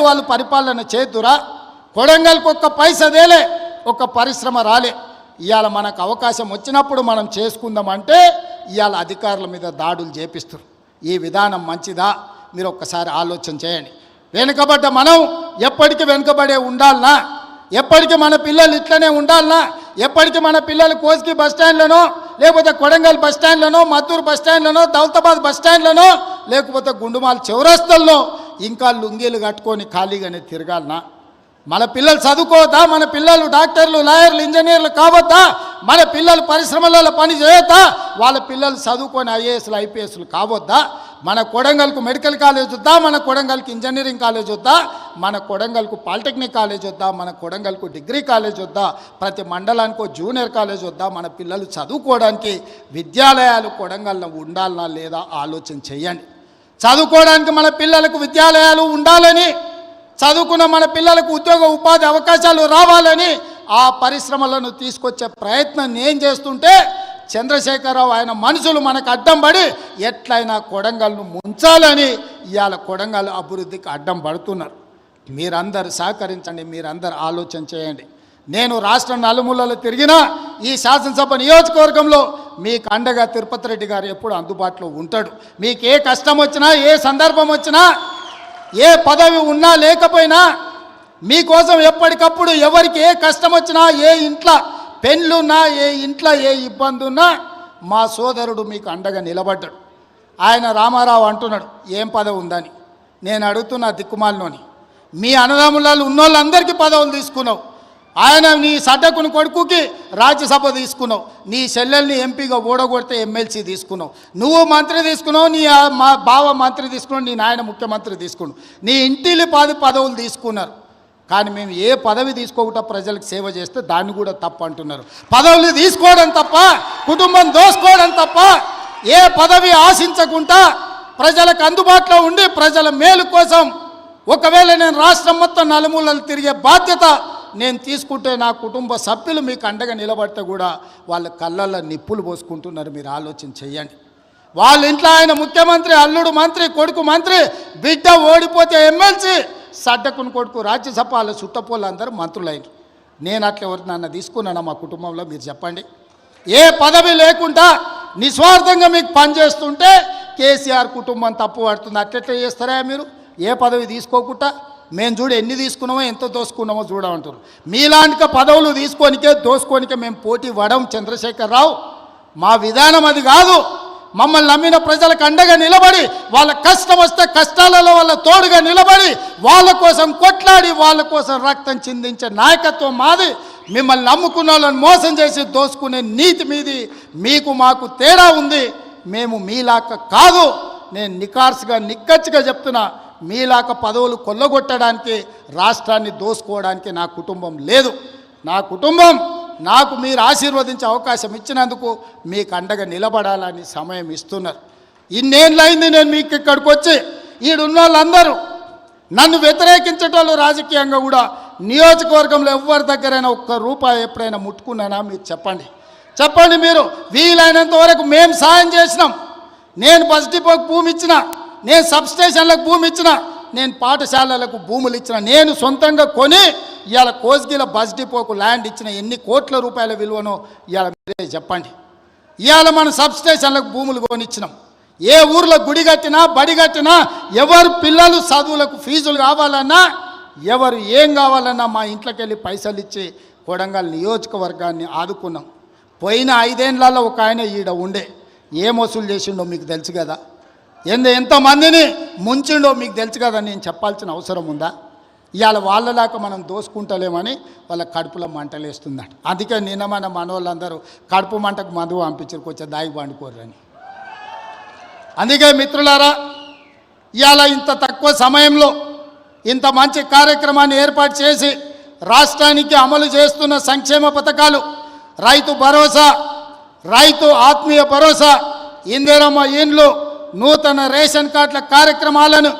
వాళ్ళు పరిపాలన చేతురా? కొడంగల్కి ఒక్క పైసా దేలే, ఒక్క పరిశ్రమ రాలే. ఇవాళ మనకు అవకాశం వచ్చినప్పుడు మనం చేసుకుందామంటే ఇవాళ అధికారుల మీద దాడులు చేపిస్తారు. ఈ విధానం మంచిదా? మీరు ఒక్కసారి ఆలోచన చేయండి. వెనుకబడ్డ మనం ఎప్పటికీ వెనుకబడే ఉండాలనా? ఎప్పటికీ మన పిల్లలు ఇట్లనే ఉండాలనా? ఎప్పటికీ మన పిల్లలు కోస్గి బస్టాండ్లనో, లేకపోతే కొడంగల్ బస్టాండ్లనో, మద్దూరు బస్టాండ్లనో, దౌలతాబాద్ బస్టాండ్లనో, లేకపోతే గుండుమాల్ చౌరస్తల్లో ఇంకా లుంగీలు కట్టుకొని ఖాళీగానే తిరగాలనా? మన పిల్లలు చదువుకోవద్దా? మన పిల్లలు డాక్టర్లు, లాయర్లు, ఇంజనీర్లు కావద్దా? మన పిల్లలు పరిశ్రమలలో పని చేయొద్దా? వాళ్ళ పిల్లలు చదువుకొని ఐఏఎస్లు, ఐపీఎస్లు కావద్దా? మన కొడంగల్కు మెడికల్ కాలేజ్ వద్దా? మన కొడంగల్కి ఇంజనీరింగ్ కాలేజ్ వద్దా? మన కొడంగల్కు పాలిటెక్నిక్ కాలేజ్ వద్దా? మన కొడంగల్కు డిగ్రీ కాలేజ్ వద్దా? ప్రతి మండలానికి జూనియర్ కాలేజ్ వద్దా? మన పిల్లలు చదువుకోవడానికి విద్యాలయాలు కొడంగల్లో ఉండాలనా లేదా ఆలోచన చేయండి. చదువుకోవడానికి మన పిల్లలకు విద్యాలయాలు ఉండాలని, చదువుకున్న మన పిల్లలకు ఉద్యోగ ఉపాధి అవకాశాలు రావాలని ఆ పరిశ్రమలను తీసుకొచ్చే ప్రయత్నం నేను చేస్తుంటే చంద్రశేఖరరావు ఆయన మనుషులు మనకు అడ్డం పడి ఎట్లయినా కొడంగల్ను ముంచాలని ఇవాళ కొడంగల్ అభివృద్ధికి అడ్డం పడుతున్నారు. మీరందరూ సహకరించండి, మీరందరూ ఆలోచన చేయండి. నేను రాష్ట్రం నలుమూలలో తిరిగినా ఈ శాసనసభ నియోజకవర్గంలో మీకు అండగా తిరుపతి రెడ్డి గారు ఎప్పుడు అందుబాటులో ఉంటాడు. మీకు ఏ కష్టం వచ్చినా, ఏ సందర్భం వచ్చినా, ఏ పదవి ఉన్నా లేకపోయినా మీకోసం ఎప్పటికప్పుడు ఎవరికి ఏ కష్టం వచ్చినా, ఏ ఇంట్లో పెళ్ళున్నా, ఏ ఇంట్లో ఏ ఇబ్బంది ఉన్నా మా సోదరుడు మీకు అండగా నిలబడ్డాడు. ఆయన రామారావు అంటున్నాడు ఏం పదవి ఉందని. నేను అడుగుతున్నా దిక్కుమాలినోని, మీ అన్నదమ్ములలో ఉన్నోళ్ళందరికీ పదవులు తీసుకున్నావు. ఆయన నీ సడ్డకుని కొడుకుకి రాజ్యసభ తీసుకున్నావు, నీ చెల్లెల్ని ఎంపీగా ఓడగొడితే ఎమ్మెల్సీ తీసుకున్నావు, నువ్వు మంత్రి తీసుకున్నావు, నీ మా బావ మంత్రి తీసుకున్నావు, నీ నాయన ముఖ్యమంత్రి తీసుకున్నావు, నీ ఇంటిలి పదవులు తీసుకున్నారు. కానీ మేము ఏ పదవి తీసుకోకుండా ప్రజలకు సేవ చేస్తే దాన్ని కూడా తప్పు అంటున్నారు. పదవులు తీసుకోవడం తప్ప, కుటుంబం దోసుకోవడం తప్ప, ఏ పదవి ఆశించకుండా ప్రజలకు అందుబాటులో ఉండి ప్రజల మేలు కోసం ఒకవేళ నేను రాష్ట్రం మొత్తం నలుమూలలు తిరిగే బాధ్యత నేను తీసుకుంటే నా కుటుంబ సభ్యులు మీకు అండగా నిలబడితే కూడా వాళ్ళ కళ్ళల్లో నిప్పులు పోసుకుంటున్నారు. మీరు ఆలోచన చేయండి. వాళ్ళ ఇంట్లో ఆయన ముఖ్యమంత్రి, అల్లుడు మంత్రి, కొడుకు మంత్రి, బిడ్డ ఓడిపోతే ఎమ్మెల్సీ, సడ్డకుని కొడుకు రాజ్యసభ, వాళ్ళ చుట్టపోళ్ళు అందరూ మంత్రులైన. నేను అట్లా ఎవరు నన్ను తీసుకున్నాను మా కుటుంబంలో? మీరు చెప్పండి. ఏ పదవి లేకుండా నిస్వార్థంగా మీకు పనిచేస్తుంటే కేసీఆర్ కుటుంబం తప్పు పడుతుంది. అట్లెట్లా చేస్తారా మీరు? ఏ పదవి తీసుకోకుండా మేము చూడు ఎన్ని తీసుకున్నామో ఎంత దోసుకున్నామో చూడమంటారు. మీలాంటి పదవులు తీసుకోనికే దోసుకోనికే మేము పోటీ పడం చంద్రశేఖరరావు. మా విధానం అది కాదు. మమ్మల్ని నమ్మిన ప్రజలకు అండగా నిలబడి, వాళ్ళ కష్టం వస్తే కష్టాలలో వాళ్ళ తోడుగా నిలబడి, వాళ్ళ కోసం కొట్లాడి, వాళ్ళ కోసం రక్తం చిందించే నాయకత్వం మాది. మిమ్మల్ని నమ్ముకున్న వాళ్ళని మోసం చేసి దోసుకునే నీతి మీది. మీకు మాకు తేడా ఉంది. మేము మీలాక కాదు. నేను నికార్సుగా నిక్కచ్చిగా చెప్తున్నా, మీలాక పదవులు కొల్లగొట్టడానికి, రాష్ట్రాన్ని దోసుకోవడానికి నా కుటుంబం లేదు. నా కుటుంబం నాకు మీరు ఆశీర్వదించే అవకాశం ఇచ్చినందుకు మీకు అండగా నిలబడాలని సమయం ఇస్తున్నారు. ఇన్నేళ్ళైంది నేను మీకు ఇక్కడికి వచ్చి. ఈడున్న వాళ్ళందరూ నన్ను వ్యతిరేకించేటోళ్ళు రాజకీయంగా కూడా నియోజకవర్గంలో ఎవరి దగ్గరైనా ఒక్క రూపాయి ఎప్పుడైనా ముట్టుకున్నానా? మీరు చెప్పండి. చెప్పండి. మీరు వీలైనంత వరకు మేము సాయం చేసినాం. నేను బస్ డిపోకి భూమి ఇచ్చిన, నేను సబ్స్టేషన్లకు భూమి ఇచ్చిన, నేను పాఠశాలలకు భూములు ఇచ్చిన, నేను సొంతంగా కొని ఇవాళ కోస్గిల బస్ డిపోకు ల్యాండ్ ఇచ్చిన. ఎన్ని కోట్ల రూపాయల విలువనో ఇవాళ మీరే చెప్పండి. ఇవాళ మనం సబ్స్టేషన్లకు భూములు కొనిచ్చినాం. ఏ ఊర్లో గుడి కట్టినా, బడి కట్టినా, ఎవరు పిల్లలు చదువులకు ఫీజులు కావాలన్నా, ఎవరు ఏం కావాలన్నా మా ఇంట్లోకి వెళ్ళి పైసలు ఇచ్చి కొడంగల్ నియోజకవర్గాన్ని ఆదుకున్నాం. పోయిన 5 ఏళ్లలో ఒక ఆయన ఈడ ఉండే ఏం వసూలు చేసిండో మీకు తెలుసు కదా. ఎంతమందిని ముంచిండో మీకు తెలుసు కదా. నేను చెప్పాల్సిన అవసరం ఉందా? ఇవాళ వాళ్ళలాగా మనం దోసుకుంటలేమని వాళ్ళ కడుపులో మంటలేస్తుందట. అందుకే నిన్న మన మనోళ్ళందరూ కడుపు మంటకు మందు పంపించారు, కొంచెం దాగి పండుకోరని. అందుకే మిత్రులారా, ఇవాళ ఇంత తక్కువ సమయంలో ఇంత మంచి కార్యక్రమాన్ని ఏర్పాటు చేసి రాష్ట్రానికి అమలు చేస్తున్న సంక్షేమ పథకాలు, రైతు భరోసా, రైతు ఆత్మీయ భరోసా, ఇందిరమ్మ ఇండ్లు, నూతన రేషన్ కార్డుల కార్యక్రమాలను,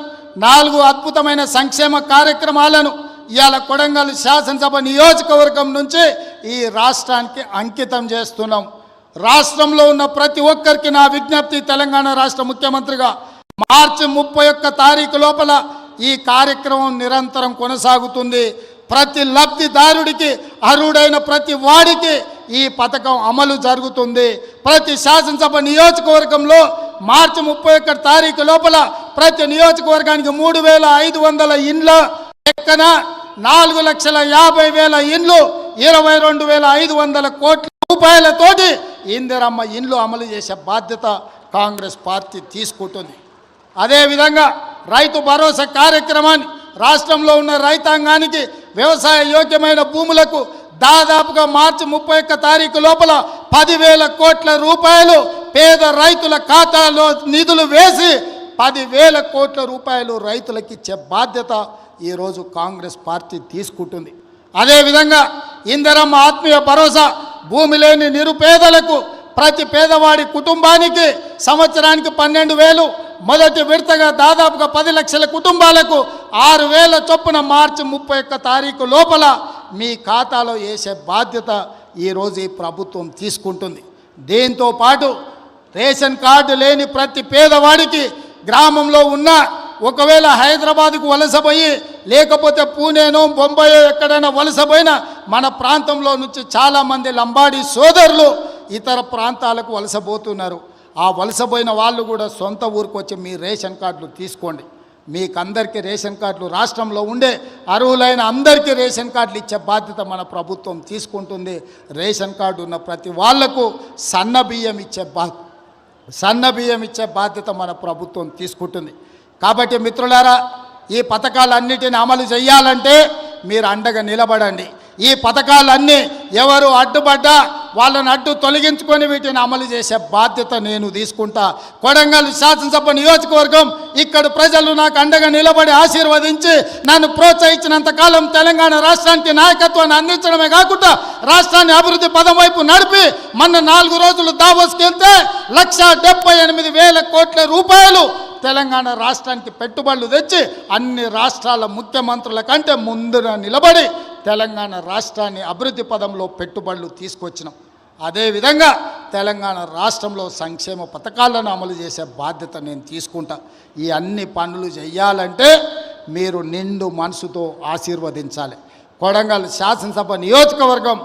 4 అద్భుతమైన సంక్షేమ కార్యక్రమాలను ఇవాళ కొడంగల్ శాసనసభ నియోజకవర్గం నుంచి ఈ రాష్ట్రానికి అంకితం చేస్తున్నాం. రాష్ట్రంలో ఉన్న ప్రతి ఒక్కరికి నా విజ్ఞప్తి, తెలంగాణ రాష్ట్ర ముఖ్యమంత్రిగా మార్చి 31 తారీఖు లోపల ఈ కార్యక్రమం నిరంతరం కొనసాగుతుంది. ప్రతి లబ్ధిదారుడికి అర్హుడైన ప్రతి వాడికి ఈ పథకం అమలు జరుగుతుంది. ప్రతి శాసనసభ నియోజకవర్గంలో మార్చి 31 తారీఖు లోపల ప్రతి నియోజకవర్గానికి 3,500 ఇండ్ల లెక్కన 4,50,000 ఇండ్లు 22,500 కోట్ల రూపాయలతోటి ఇందిరమ్మ ఇండ్లు అమలు చేసే బాధ్యత కాంగ్రెస్ పార్టీ తీసుకుంటుంది. అదేవిధంగా రైతు భరోసా కార్యక్రమాన్ని రాష్ట్రంలో ఉన్న రైతాంగానికి వ్యవసాయ యోగ్యమైన భూములకు దాదాపుగా మార్చి 31 తారీఖు లోపల 10,000 కోట్ల రూపాయలు పేద రైతుల ఖాతాలో నిధులు వేసి 10,000 కోట్ల రూపాయలు రైతులకు ఇచ్చే బాధ్యత ఈరోజు కాంగ్రెస్ పార్టీ తీసుకుంటుంది. అదేవిధంగా ఇందిరమ్మ ఆత్మీయ భరోసా భూమి లేని నిరుపేదలకు ప్రతి పేదవాడి కుటుంబానికి సంవత్సరానికి 12,000, మొదటి విడతగా దాదాపుగా 10 లక్షల కుటుంబాలకు 6,000 చొప్పున మార్చి 31 తారీఖు లోపల మీ ఖాతాలో వేసే బాధ్యత ఈరోజు ఈ ప్రభుత్వం తీసుకుంటుంది. దీంతో పాటు రేషన్ కార్డు లేని ప్రతి పేదవాడికి గ్రామంలో ఉన్న ఒకవేళ హైదరాబాద్కు వలసపోయి లేకపోతే పూణేనో బొంబాయో ఎక్కడైనా వలసపోయినా మన ప్రాంతంలో నుంచి చాలామంది లంబాడీ సోదరులు ఇతర ప్రాంతాలకు వలసపోతున్నారు. ఆ వలసపోయిన వాళ్ళు కూడా సొంత ఊరికి వచ్చి మీ రేషన్ కార్డులు తీసుకోండి. మీకందరికీ రేషన్ కార్డులు రాష్ట్రంలో ఉండే అర్హులైన అందరికీ రేషన్ కార్డులు ఇచ్చే బాధ్యత మన ప్రభుత్వం తీసుకుంటుంది. రేషన్ కార్డు ఉన్న ప్రతి వాళ్లకు సన్న బియ్యం ఇచ్చే బాధ్యత మన ప్రభుత్వం తీసుకుంటుంది. కాబట్టి మిత్రులారా, ఈ పథకాలన్నిటిని అమలు చేయాలంటే మీరు అండగా నిలబడండి. ఈ పథకాలన్నీ ఎవరు అడ్డుపడ్డా వాళ్ళని అడ్డు తొలగించుకొని వీటిని అమలు చేసే బాధ్యత నేను తీసుకుంటా. కొడంగల్ శాసనసభ నియోజకవర్గం ఇక్కడ ప్రజలు నాకు అండగా నిలబడి ఆశీర్వదించి నన్ను ప్రోత్సహించినంతకాలం తెలంగాణ రాష్ట్రానికి నాయకత్వాన్ని అందించడమే కాకుండా రాష్ట్రాన్ని అభివృద్ధి పదం వైపు నడిపి మొన్న 4 రోజులు దావోస్కి వెళ్తే 1,78,000 కోట్ల రూపాయలు తెలంగాణ రాష్ట్రానికి పెట్టుబడులు తెచ్చి అన్ని రాష్ట్రాల ముఖ్యమంత్రుల కంటే ముందున నిలబడి తెలంగాణ రాష్ట్రాన్ని అభివృద్ధి పదంలో పెట్టుబడులు తీసుకొచ్చినాం. అదేవిధంగా తెలంగాణ రాష్ట్రంలో సంక్షేమ పథకాలను అమలు చేసే బాధ్యత నేను తీసుకుంటా. ఈ అన్ని పనులు చేయాలంటే మీరు నిండు మనసుతో ఆశీర్వదించాలి. కొడంగల్ శాసనసభ నియోజకవర్గం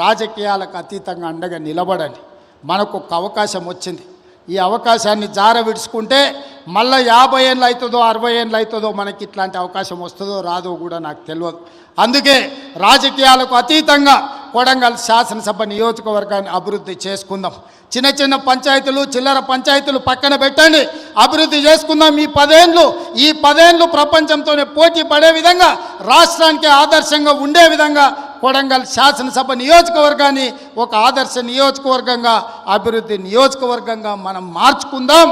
రాజకీయాలకు అతీతంగా అండగా నిలబడండి. మనకు ఒక అవకాశం వచ్చింది. ఈ అవకాశాన్ని జార విడుచుకుంటే మళ్ళీ 50 ఏళ్ళు అవుతుందో 60 ఏళ్ళు అవుతుందో మనకి ఇట్లాంటి అవకాశం వస్తుందో రాదో కూడా నాకు తెలియదు. అందుకే రాజకీయాలకు అతీతంగా కొడంగల్ శాసనసభ నియోజకవర్గాన్ని అభివృద్ధి చేసుకుందాం. చిన్న చిన్న పంచాయతీలు చిల్లర పంచాయతీలు పక్కన పెట్టండి, అభివృద్ధి చేసుకుందాం. ఈ 10 ఏళ్ళు ప్రపంచంతోనే పోటీ పడే విధంగా రాష్ట్రానికి ఆదర్శంగా ఉండే విధంగా కొడంగల్ శాసనసభ నియోజకవర్గాన్ని ఒక ఆదర్శ నియోజకవర్గంగా అభివృద్ధి నియోజకవర్గంగా మనం మార్చుకుందాం.